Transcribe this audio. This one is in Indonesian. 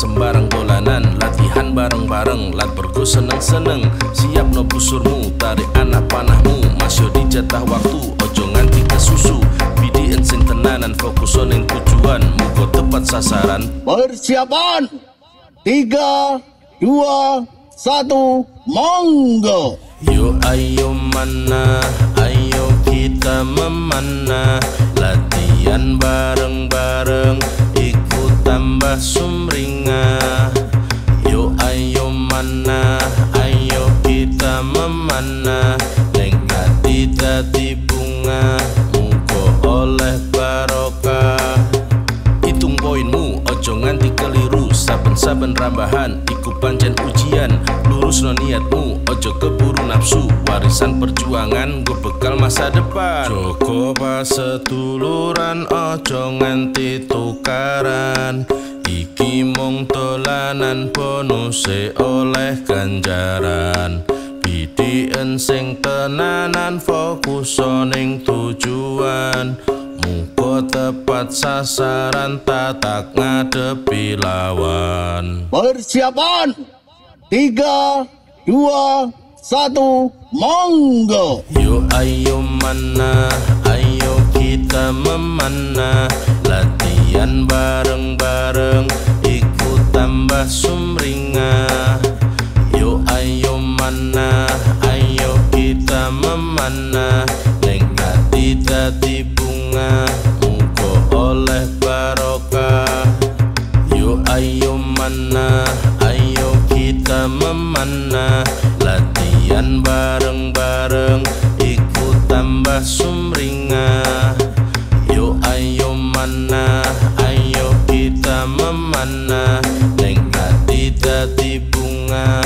sembarang dolanan, latihan bareng-bareng, lat bergo seneng-seneng. Siap no busurmu, tarik anak panahmu, masih di jatah waktu, ojo nganti kesusu. Bidiin sing tenanan, fokus ning tujuan, mugo tepat sasaran. Persiapan 3, 2, 1, monggo. Yo ayo mana, ayo kita memanah, latihan bareng-bareng, ikut tambah sumringah. Yo ayo mana, ayo kita memanah, neng hati dadi bunga, mugo oleh barokah. Hitung poinmu, ojo nganti keliru, saben-saben rambahan, iku pancen ujian. Lurus no niatmu, ojo keburu nafsu, warisan perjuangan, gue bekal masa depan. Joko pas seduluran, ojo nganti tukaran, iki mung dolanan, bonuse oleh ganjaran. Bidiin sing tenanan, fokus ning tujuan, muga tepat sasaran, tatak ngadepi lawan. Persiapan 3, 2, 1, monggo. Yo ayo mana, ayo kita memanah, latihan bareng-bareng, ikut tambah sumringah. Yo ayo mana, ayo kita memanah, neng hati dadi bunga, mugo oleh barokah. Yo ayo mana, ayo kita memanah, latihan bareng-bareng, ikut tambah sumringah. Yo ayo mana, ayo kita memanah, neng hati dadi bunga,